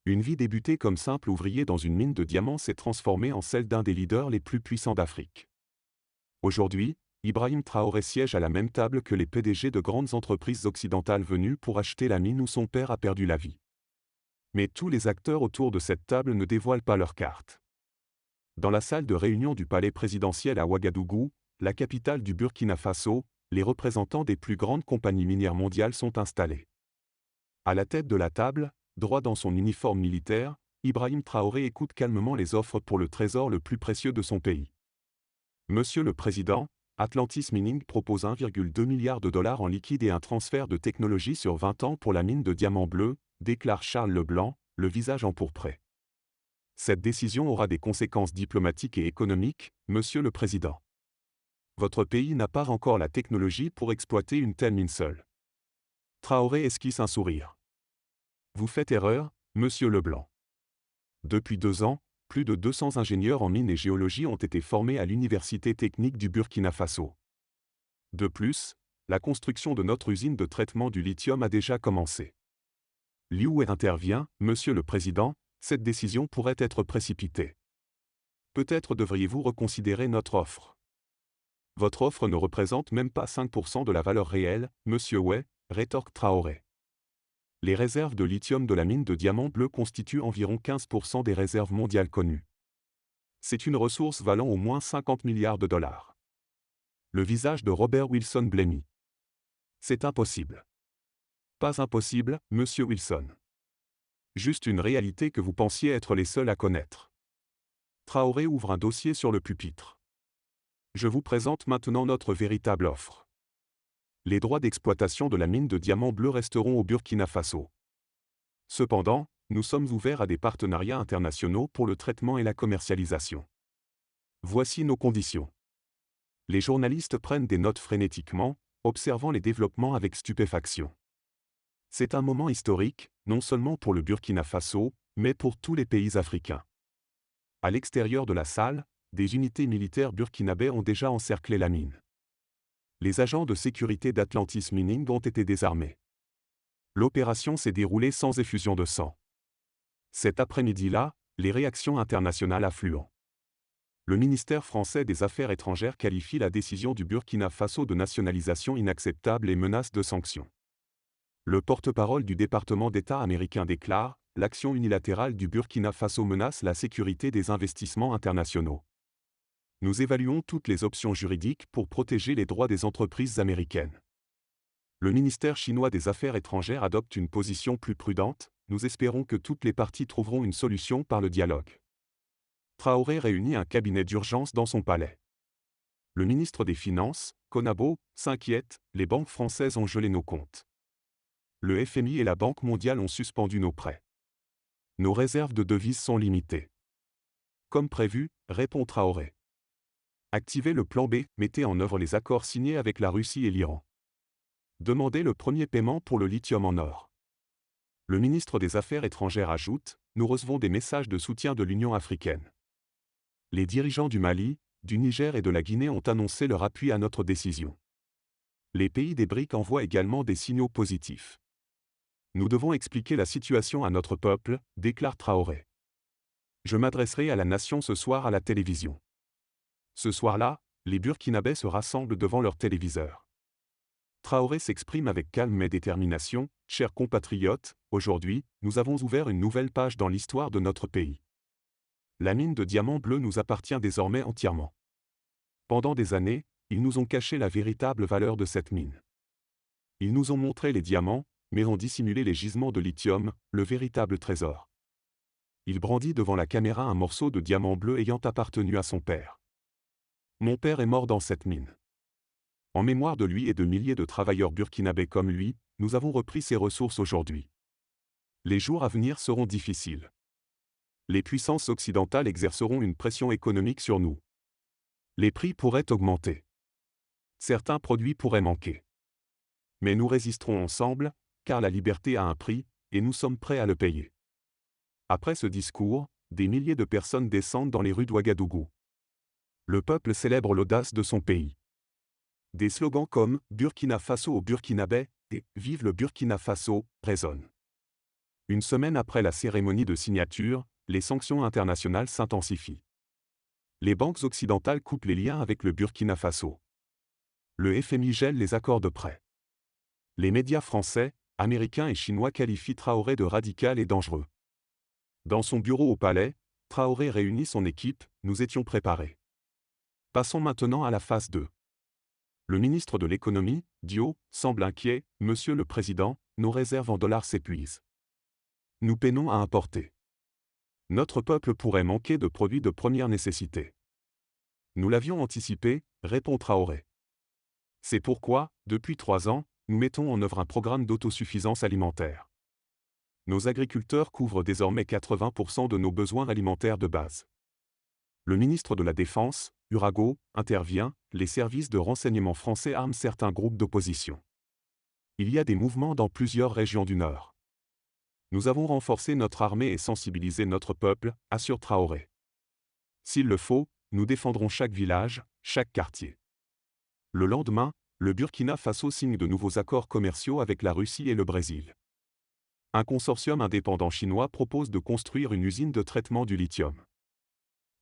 Une vie débutée comme simple ouvrier dans une mine de diamants s'est transformée en celle d'un des leaders les plus puissants d'Afrique. Aujourd'hui, Ibrahim Traoré siège à la même table que les PDG de grandes entreprises occidentales venues pour acheter la mine où son père a perdu la vie. Mais tous les acteurs autour de cette table ne dévoilent pas leurs cartes. Dans la salle de réunion du palais présidentiel à Ouagadougou, la capitale du Burkina Faso, les représentants des plus grandes compagnies minières mondiales sont installés. À la tête de la table, droit dans son uniforme militaire, Ibrahim Traoré écoute calmement les offres pour le trésor le plus précieux de son pays. Monsieur le Président, Atlantis Mining propose 1,2 milliard de dollars en liquide et un transfert de technologie sur 20 ans pour la mine de diamants bleus, déclare Charles Leblanc, le visage empourpré. Cette décision aura des conséquences diplomatiques et économiques, Monsieur le Président. Votre pays n'a pas encore la technologie pour exploiter une telle mine seule. Traoré esquisse un sourire. Vous faites erreur, Monsieur Leblanc. Depuis 2 ans, plus de 200 ingénieurs en mines et géologie ont été formés à l'Université technique du Burkina Faso. De plus, la construction de notre usine de traitement du lithium a déjà commencé. Liu intervient, Monsieur le Président, cette décision pourrait être précipitée. Peut-être devriez-vous reconsidérer notre offre. Votre offre ne représente même pas 5% de la valeur réelle, Monsieur Wei, rétorque Traoré. Les réserves de lithium de la mine de diamants bleus constituent environ 15% des réserves mondiales connues. C'est une ressource valant au moins 50 milliards de dollars. Le visage de Robert Wilson blêmit. C'est impossible. Pas impossible, Monsieur Wilson. Juste une réalité que vous pensiez être les seuls à connaître. Traoré ouvre un dossier sur le pupitre. Je vous présente maintenant notre véritable offre. Les droits d'exploitation de la mine de diamants bleus resteront au Burkina Faso. Cependant, nous sommes ouverts à des partenariats internationaux pour le traitement et la commercialisation. Voici nos conditions. Les journalistes prennent des notes frénétiquement, observant les développements avec stupéfaction. C'est un moment historique, non seulement pour le Burkina Faso, mais pour tous les pays africains. À l'extérieur de la salle, des unités militaires burkinabais ont déjà encerclé la mine. Les agents de sécurité d'Atlantis Mining ont été désarmés. L'opération s'est déroulée sans effusion de sang. Cet après-midi-là, les réactions internationales affluent. Le ministère français des Affaires étrangères qualifie la décision du Burkina Faso de nationalisation inacceptable et menace de sanctions. Le porte-parole du département d'État américain déclare « L'action unilatérale du Burkina Faso menace la sécurité des investissements internationaux. Nous évaluons toutes les options juridiques pour protéger les droits des entreprises américaines. » Le ministère chinois des Affaires étrangères adopte une position plus prudente, nous espérons que toutes les parties trouveront une solution par le dialogue. Traoré réunit un cabinet d'urgence dans son palais. Le ministre des Finances, Konabo, s'inquiète, les banques françaises ont gelé nos comptes. Le FMI et la Banque mondiale ont suspendu nos prêts. Nos réserves de devises sont limitées. Comme prévu, répond Traoré. Activez le plan B, mettez en œuvre les accords signés avec la Russie et l'Iran. Demandez le premier paiement pour le lithium en or. Le ministre des Affaires étrangères ajoute, nous recevons des messages de soutien de l'Union africaine. Les dirigeants du Mali, du Niger et de la Guinée ont annoncé leur appui à notre décision. Les pays des BRICS envoient également des signaux positifs. Nous devons expliquer la situation à notre peuple, déclare Traoré. Je m'adresserai à la nation ce soir à la télévision. Ce soir-là, les Burkinabés se rassemblent devant leur téléviseur. Traoré s'exprime avec calme mais détermination, chers compatriotes, aujourd'hui, nous avons ouvert une nouvelle page dans l'histoire de notre pays. La mine de diamants bleus nous appartient désormais entièrement. Pendant des années, ils nous ont caché la véritable valeur de cette mine. Ils nous ont montré les diamants, mais ont dissimulé les gisements de lithium, le véritable trésor. Il brandit devant la caméra un morceau de diamant bleu ayant appartenu à son père. Mon père est mort dans cette mine. En mémoire de lui et de milliers de travailleurs burkinabés comme lui, nous avons repris ces ressources aujourd'hui. Les jours à venir seront difficiles. Les puissances occidentales exerceront une pression économique sur nous. Les prix pourraient augmenter. Certains produits pourraient manquer. Mais nous résisterons ensemble, car la liberté a un prix, et nous sommes prêts à le payer. Après ce discours, des milliers de personnes descendent dans les rues d'Ouagadougou. Le peuple célèbre l'audace de son pays. Des slogans comme « Burkina Faso au Burkinabé » et « Vive le Burkina Faso » résonnent. Une semaine après la cérémonie de signature, les sanctions internationales s'intensifient. Les banques occidentales coupent les liens avec le Burkina Faso. Le FMI gèle les accords de prêt. Les médias français, américains et chinois qualifient Traoré de radical et dangereux. Dans son bureau au palais, Traoré réunit son équipe, nous étions préparés. Passons maintenant à la phase 2. Le ministre de l'économie, Dio, semble inquiet, Monsieur le Président, nos réserves en dollars s'épuisent. Nous peinons à importer. Notre peuple pourrait manquer de produits de première nécessité. Nous l'avions anticipé, répond Traoré. C'est pourquoi, depuis 3 ans, nous mettons en œuvre un programme d'autosuffisance alimentaire. Nos agriculteurs couvrent désormais 80% de nos besoins alimentaires de base. Le ministre de la Défense, Urago, intervient, les services de renseignement français arment certains groupes d'opposition. Il y a des mouvements dans plusieurs régions du Nord. Nous avons renforcé notre armée et sensibilisé notre peuple, assure Traoré. S'il le faut, nous défendrons chaque village, chaque quartier. Le lendemain, le Burkina Faso signe de nouveaux accords commerciaux avec la Russie et le Brésil. Un consortium indépendant chinois propose de construire une usine de traitement du lithium.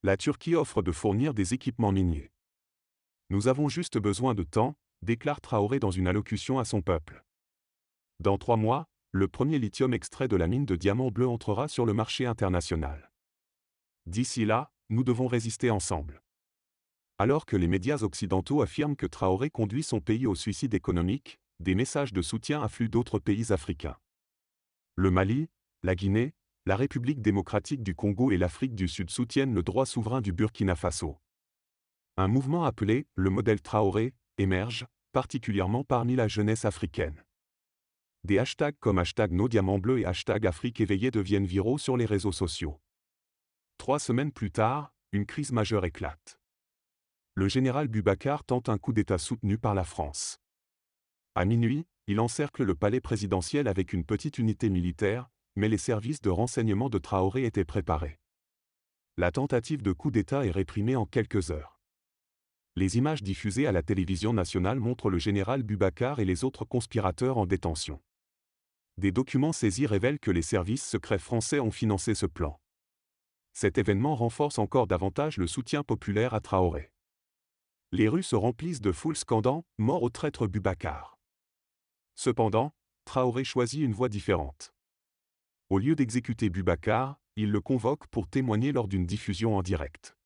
La Turquie offre de fournir des équipements miniers. Nous avons juste besoin de temps, déclare Traoré dans une allocution à son peuple. Dans 3 mois, le premier lithium extrait de la mine de diamants bleus entrera sur le marché international. D'ici là, nous devons résister ensemble. Alors que les médias occidentaux affirment que Traoré conduit son pays au suicide économique, des messages de soutien affluent d'autres pays africains. Le Mali, la Guinée, la République démocratique du Congo et l'Afrique du Sud soutiennent le droit souverain du Burkina Faso. Un mouvement appelé « le modèle Traoré » émerge, particulièrement parmi la jeunesse africaine. Des hashtags comme #NosDiamants-Bleus et #Afrique éveillée deviennent viraux sur les réseaux sociaux. 3 semaines plus tard, une crise majeure éclate. Le général Boubacar tente un coup d'État soutenu par la France. À minuit, il encercle le palais présidentiel avec une petite unité militaire, mais les services de renseignement de Traoré étaient préparés. La tentative de coup d'État est réprimée en quelques heures. Les images diffusées à la télévision nationale montrent le général Boubacar et les autres conspirateurs en détention. Des documents saisis révèlent que les services secrets français ont financé ce plan. Cet événement renforce encore davantage le soutien populaire à Traoré. Les rues se remplissent de foules scandant « Mort au traître Boubacar ». Cependant, Traoré choisit une voie différente. Au lieu d'exécuter Boubacar, il le convoque pour témoigner lors d'une diffusion en direct.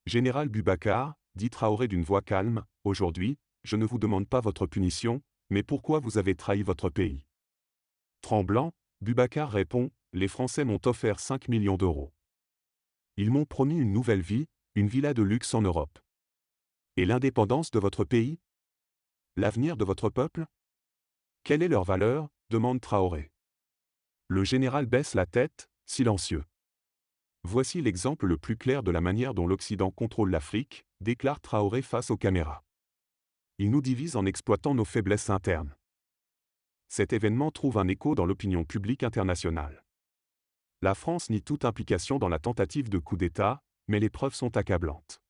Général Boubacar, dit Traoré d'une voix calme, aujourd'hui, je ne vous demande pas votre punition, mais pourquoi vous avez trahi votre pays. Tremblant, Boubacar répond, les Français m'ont offert 5 millions d'euros. Ils m'ont promis une nouvelle vie, une villa de luxe en Europe. Et l'indépendance de votre pays? L'avenir de votre peuple? Quelle est leur valeur? Demande Traoré. Le général baisse la tête, silencieux. Voici l'exemple le plus clair de la manière dont l'Occident contrôle l'Afrique, déclare Traoré face aux caméras. Il nous divise en exploitant nos faiblesses internes. Cet événement trouve un écho dans l'opinion publique internationale. La France nie toute implication dans la tentative de coup d'État, mais les preuves sont accablantes.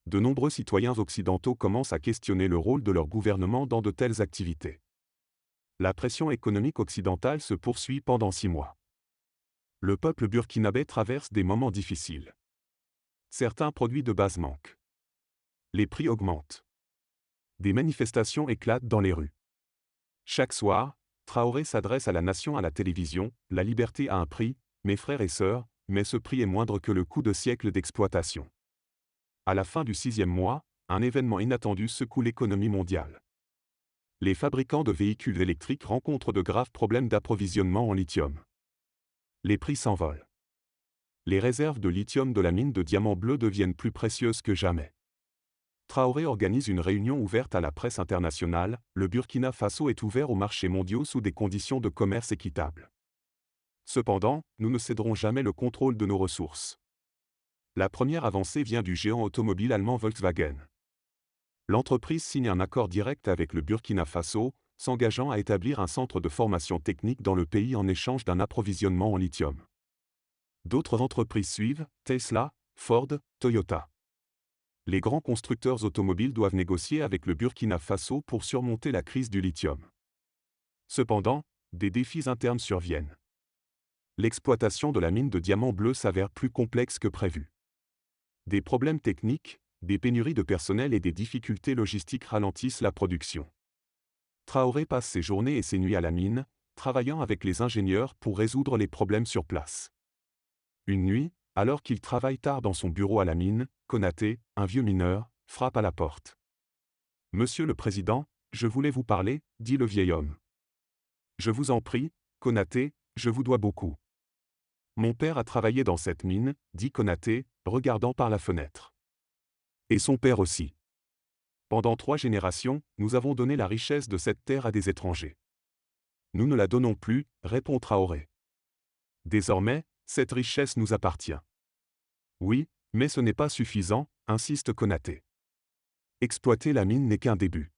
De nombreux citoyens occidentaux commencent à questionner le rôle de leur gouvernement dans de telles activités. La pression économique occidentale se poursuit pendant 6 mois. Le peuple burkinabé traverse des moments difficiles. Certains produits de base manquent. Les prix augmentent. Des manifestations éclatent dans les rues. Chaque soir, Traoré s'adresse à la nation à la télévision, la liberté a un prix, mes frères et sœurs, mais ce prix est moindre que le coût de siècles d'exploitation. À la fin du 6e mois, un événement inattendu secoue l'économie mondiale. Les fabricants de véhicules électriques rencontrent de graves problèmes d'approvisionnement en lithium. Les prix s'envolent. Les réserves de lithium de la mine de diamants bleus deviennent plus précieuses que jamais. Traoré organise une réunion ouverte à la presse internationale, le Burkina Faso est ouvert aux marchés mondiaux sous des conditions de commerce équitables. Cependant, nous ne céderons jamais le contrôle de nos ressources. La première avancée vient du géant automobile allemand Volkswagen. L'entreprise signe un accord direct avec le Burkina Faso, s'engageant à établir un centre de formation technique dans le pays en échange d'un approvisionnement en lithium. D'autres entreprises suivent, Tesla, Ford, Toyota. Les grands constructeurs automobiles doivent négocier avec le Burkina Faso pour surmonter la crise du lithium. Cependant, des défis internes surviennent. l'exploitation de la mine de diamants bleus s'avère plus complexe que prévu. Des problèmes techniques, des pénuries de personnel et des difficultés logistiques ralentissent la production. Traoré passe ses journées et ses nuits à la mine, travaillant avec les ingénieurs pour résoudre les problèmes sur place. Une nuit, alors qu'il travaille tard dans son bureau à la mine, Konaté, un vieux mineur, frappe à la porte. « Monsieur le Président, je voulais vous parler, » dit le vieil homme. « Je vous en prie, Konaté, je vous dois beaucoup. » « Mon père a travaillé dans cette mine, » dit Konaté, regardant par la fenêtre. « Et son père aussi. Pendant 3 générations, nous avons donné la richesse de cette terre à des étrangers. Nous ne la donnons plus, » répond Traoré. « Désormais, cette richesse nous appartient. » « Oui, mais ce n'est pas suffisant, » insiste Konaté. « Exploiter la mine n'est qu'un début.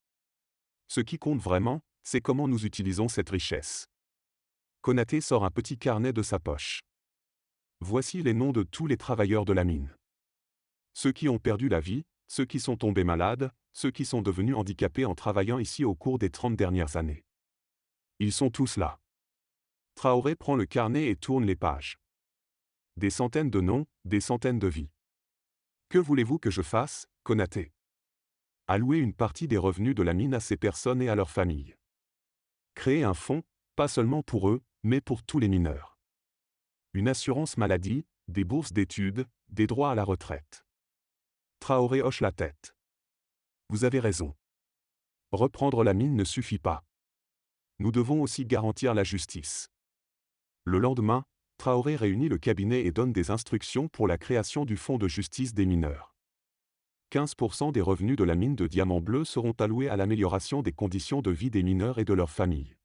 Ce qui compte vraiment, c'est comment nous utilisons cette richesse. » Konaté sort un petit carnet de sa poche. Voici les noms de tous les travailleurs de la mine. Ceux qui ont perdu la vie, ceux qui sont tombés malades, ceux qui sont devenus handicapés en travaillant ici au cours des 30 dernières années. Ils sont tous là. Traoré prend le carnet et tourne les pages. Des centaines de noms, des centaines de vies. Que voulez-vous que je fasse, Konaté? Allouer une partie des revenus de la mine à ces personnes et à leurs familles. Créer un fonds, pas seulement pour eux, mais pour tous les mineurs. Une assurance maladie, des bourses d'études, des droits à la retraite. Traoré hoche la tête. Vous avez raison. Reprendre la mine ne suffit pas. Nous devons aussi garantir la justice. Le lendemain, Traoré réunit le cabinet et donne des instructions pour la création du fonds de justice des mineurs. 15% des revenus de la mine de diamants bleus seront alloués à l'amélioration des conditions de vie des mineurs et de leurs familles.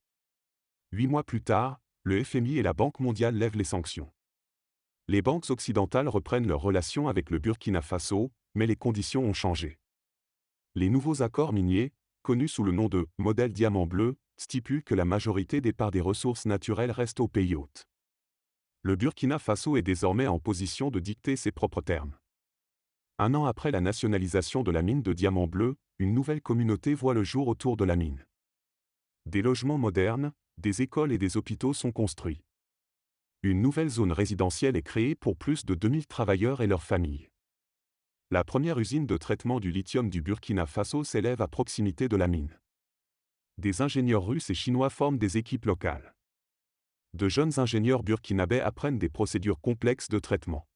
8 mois plus tard, le FMI et la Banque mondiale lèvent les sanctions. Les banques occidentales reprennent leurs relations avec le Burkina Faso, mais les conditions ont changé. Les nouveaux accords miniers, connus sous le nom de « modèle diamant bleu », stipulent que la majorité des parts des ressources naturelles restent au pays hôte. Le Burkina Faso est désormais en position de dicter ses propres termes. 1 an après la nationalisation de la mine de diamants bleus, une nouvelle communauté voit le jour autour de la mine. Des logements modernes, des écoles et des hôpitaux sont construits. Une nouvelle zone résidentielle est créée pour plus de 2000 travailleurs et leurs familles. La première usine de traitement du lithium du Burkina Faso s'élève à proximité de la mine. Des ingénieurs russes et chinois forment des équipes locales. De jeunes ingénieurs burkinabés apprennent des procédures complexes de traitement.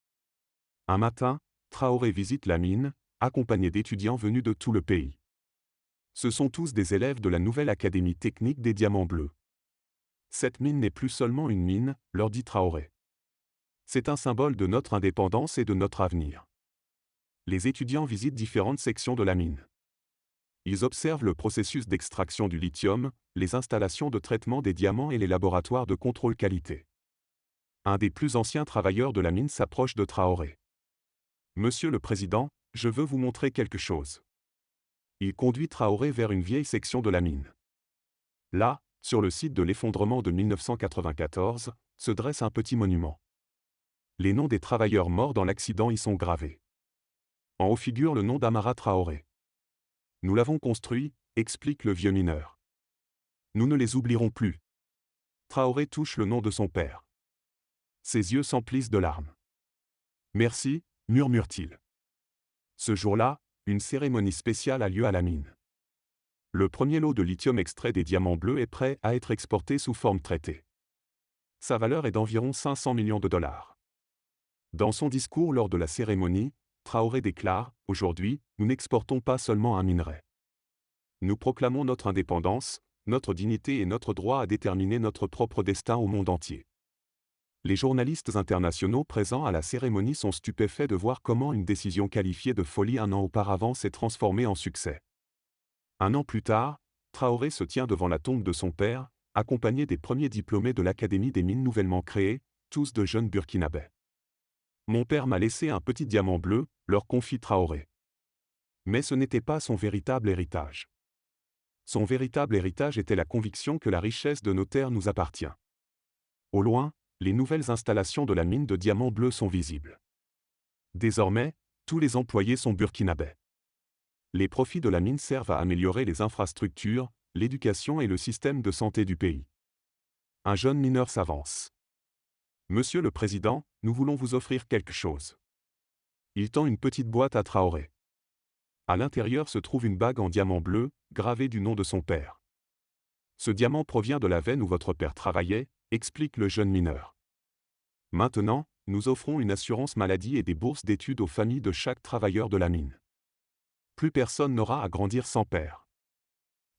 Un matin, Traoré visite la mine, accompagné d'étudiants venus de tout le pays. Ce sont tous des élèves de la nouvelle Académie technique des diamants bleus. Cette mine n'est plus seulement une mine, leur dit Traoré. C'est un symbole de notre indépendance et de notre avenir. Les étudiants visitent différentes sections de la mine. Ils observent le processus d'extraction du lithium, les installations de traitement des diamants et les laboratoires de contrôle qualité. Un des plus anciens travailleurs de la mine s'approche de Traoré. « Monsieur le Président, je veux vous montrer quelque chose. » Il conduit Traoré vers une vieille section de la mine. Là, sur le site de l'effondrement de 1994, se dresse un petit monument. Les noms des travailleurs morts dans l'accident y sont gravés. En haut figure le nom d'Amara Traoré. « Nous l'avons construit », explique le vieux mineur. « Nous ne les oublierons plus. » Traoré touche le nom de son père. Ses yeux s'emplissent de larmes. « Merci », murmure-t-il. Ce jour-là, une cérémonie spéciale a lieu à la mine. Le premier lot de lithium extrait des diamants bleus est prêt à être exporté sous forme traitée. Sa valeur est d'environ 500 millions de dollars. Dans son discours lors de la cérémonie, Traoré déclare « Aujourd'hui, nous n'exportons pas seulement un minerai. Nous proclamons notre indépendance, notre dignité et notre droit à déterminer notre propre destin au monde entier. » Les journalistes internationaux présents à la cérémonie sont stupéfaits de voir comment une décision qualifiée de folie 1 an auparavant s'est transformée en succès. 1 an plus tard, Traoré se tient devant la tombe de son père, accompagné des premiers diplômés de l'Académie des mines nouvellement créée, tous de jeunes burkinabés. « Mon père m'a laissé un petit diamant bleu », leur confie Traoré. Mais ce n'était pas son véritable héritage. Son véritable héritage était la conviction que la richesse de nos terres nous appartient. Au loin, les nouvelles installations de la mine de diamants bleus sont visibles. Désormais, tous les employés sont burkinabés. Les profits de la mine servent à améliorer les infrastructures, l'éducation et le système de santé du pays. Un jeune mineur s'avance. Monsieur le Président, nous voulons vous offrir quelque chose. Il tend une petite boîte à Traoré. À l'intérieur se trouve une bague en diamant bleu, gravée du nom de son père. Ce diamant provient de la veine où votre père travaillait, explique le jeune mineur. Maintenant, nous offrons une assurance maladie et des bourses d'études aux familles de chaque travailleur de la mine. Plus personne n'aura à grandir sans père.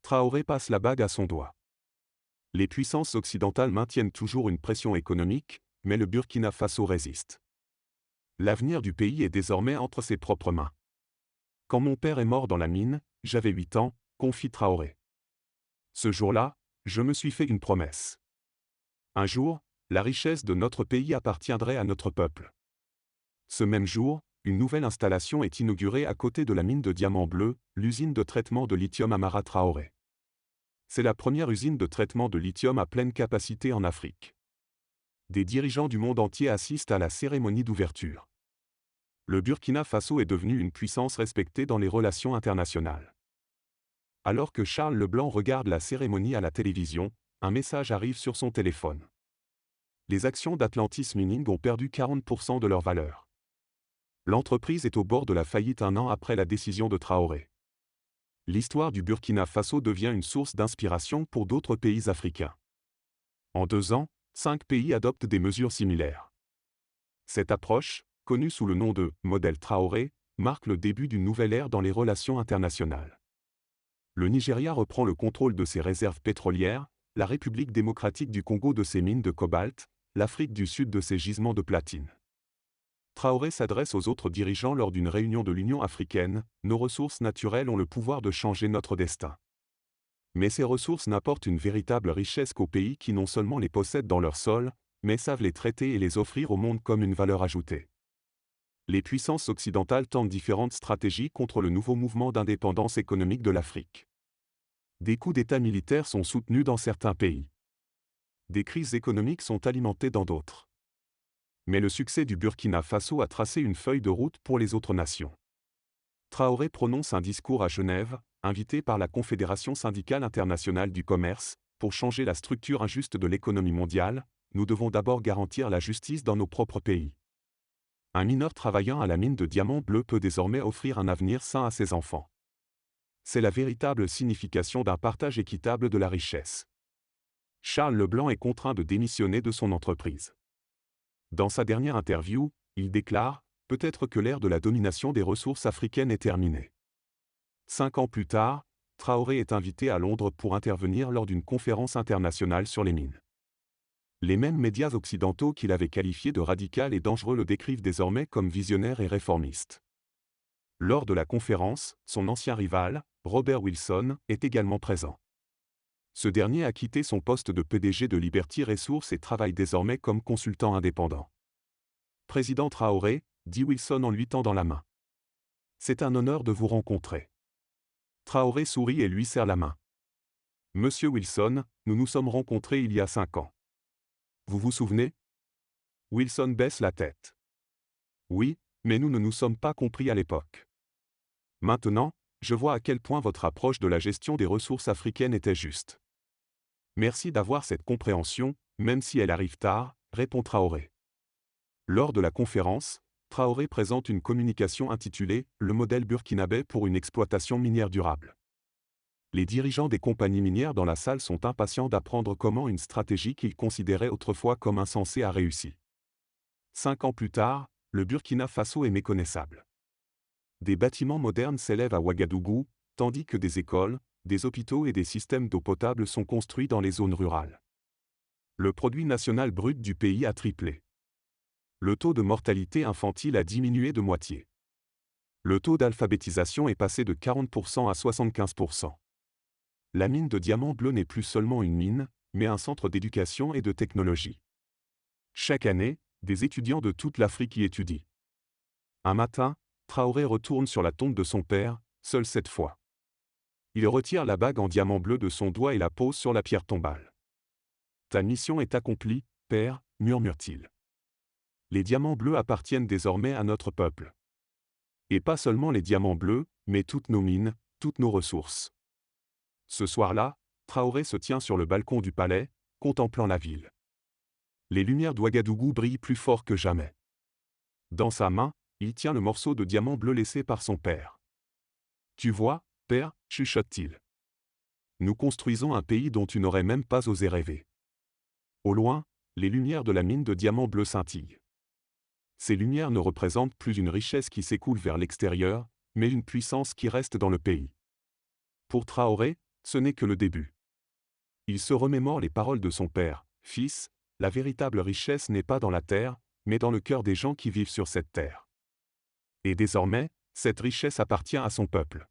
Traoré passe la bague à son doigt. Les puissances occidentales maintiennent toujours une pression économique, mais le Burkina Faso résiste. L'avenir du pays est désormais entre ses propres mains. Quand mon père est mort dans la mine, j'avais 8 ans, confie Traoré. Ce jour-là, je me suis fait une promesse. Un jour, la richesse de notre pays appartiendrait à notre peuple. Ce même jour, une nouvelle installation est inaugurée à côté de la mine de diamants bleus, l'usine de traitement de lithium Amara Traoré. C'est la première usine de traitement de lithium à pleine capacité en Afrique. Des dirigeants du monde entier assistent à la cérémonie d'ouverture. Le Burkina Faso est devenu une puissance respectée dans les relations internationales. Alors que Charles Leblanc regarde la cérémonie à la télévision, un message arrive sur son téléphone. Les actions d'Atlantis Mining ont perdu 40% de leur valeur. L'entreprise est au bord de la faillite un an après la décision de Traoré. L'histoire du Burkina Faso devient une source d'inspiration pour d'autres pays africains. En 2 ans, 5 pays adoptent des mesures similaires. Cette approche, connue sous le nom de « modèle Traoré », marque le début d'une nouvelle ère dans les relations internationales. Le Nigeria reprend le contrôle de ses réserves pétrolières, la République démocratique du Congo de ses mines de cobalt, l'Afrique du Sud de ses gisements de platine. Traoré s'adresse aux autres dirigeants lors d'une réunion de l'Union africaine, « Nos ressources naturelles ont le pouvoir de changer notre destin. Mais ces ressources n'apportent une véritable richesse qu'aux pays qui non seulement les possèdent dans leur sol, mais savent les traiter et les offrir au monde comme une valeur ajoutée. » Les puissances occidentales tentent différentes stratégies contre le nouveau mouvement d'indépendance économique de l'Afrique. Des coups d'État militaires sont soutenus dans certains pays. Des crises économiques sont alimentées dans d'autres. Mais le succès du Burkina Faso a tracé une feuille de route pour les autres nations. Traoré prononce un discours à Genève, invité par la Confédération syndicale internationale du commerce, pour changer la structure injuste de l'économie mondiale, nous devons d'abord garantir la justice dans nos propres pays. Un mineur travaillant à la mine de diamants bleus peut désormais offrir un avenir sain à ses enfants. C'est la véritable signification d'un partage équitable de la richesse. Charles Leblanc est contraint de démissionner de son entreprise. Dans sa dernière interview, il déclare « Peut-être que l'ère de la domination des ressources africaines est terminée ». 5 ans plus tard, Traoré est invité à Londres pour intervenir lors d'une conférence internationale sur les mines. Les mêmes médias occidentaux qu'il avait qualifiés de radical et dangereux le décrivent désormais comme visionnaire et réformiste. Lors de la conférence, son ancien rival, Robert Wilson, est également présent. Ce dernier a quitté son poste de PDG de Liberty Resources et travaille désormais comme consultant indépendant. Président Traoré, dit Wilson en lui tendant la main. C'est un honneur de vous rencontrer. Traoré sourit et lui serre la main. Monsieur Wilson, nous nous sommes rencontrés il y a 5 ans. Vous vous souvenez? Wilson baisse la tête. Oui, mais nous ne nous sommes pas compris à l'époque. Maintenant, je vois à quel point votre approche de la gestion des ressources africaines était juste. Merci d'avoir cette compréhension, même si elle arrive tard, répond Traoré. Lors de la conférence, Traoré présente une communication intitulée « Le modèle burkinabé pour une exploitation minière durable ». Les dirigeants des compagnies minières dans la salle sont impatients d'apprendre comment une stratégie qu'ils considéraient autrefois comme insensée a réussi. 5 ans plus tard, le Burkina Faso est méconnaissable. Des bâtiments modernes s'élèvent à Ouagadougou, tandis que des écoles, des hôpitaux et des systèmes d'eau potable sont construits dans les zones rurales. Le produit national brut du pays a triplé. Le taux de mortalité infantile a diminué de moitié. Le taux d'alphabétisation est passé de 40% à 75%. La mine de diamants bleus n'est plus seulement une mine, mais un centre d'éducation et de technologie. Chaque année, des étudiants de toute l'Afrique y étudient. Un matin, Traoré retourne sur la tombe de son père, seul cette fois. Il retire la bague en diamant bleu de son doigt et la pose sur la pierre tombale. « Ta mission est accomplie, père, murmure-t-il. Les diamants bleus appartiennent désormais à notre peuple. Et pas seulement les diamants bleus, mais toutes nos mines, toutes nos ressources. » Ce soir-là, Traoré se tient sur le balcon du palais, contemplant la ville. Les lumières d'Ouagadougou brillent plus fort que jamais. Dans sa main, il tient le morceau de diamant bleu laissé par son père. Tu vois, père, chuchote-t-il. Nous construisons un pays dont tu n'aurais même pas osé rêver. Au loin, les lumières de la mine de diamants bleus scintillent. Ces lumières ne représentent plus une richesse qui s'écoule vers l'extérieur, mais une puissance qui reste dans le pays. Pour Traoré, ce n'est que le début. Il se remémore les paroles de son père: « Fils, la véritable richesse n'est pas dans la terre, mais dans le cœur des gens qui vivent sur cette terre. » Et désormais, cette richesse appartient à son peuple.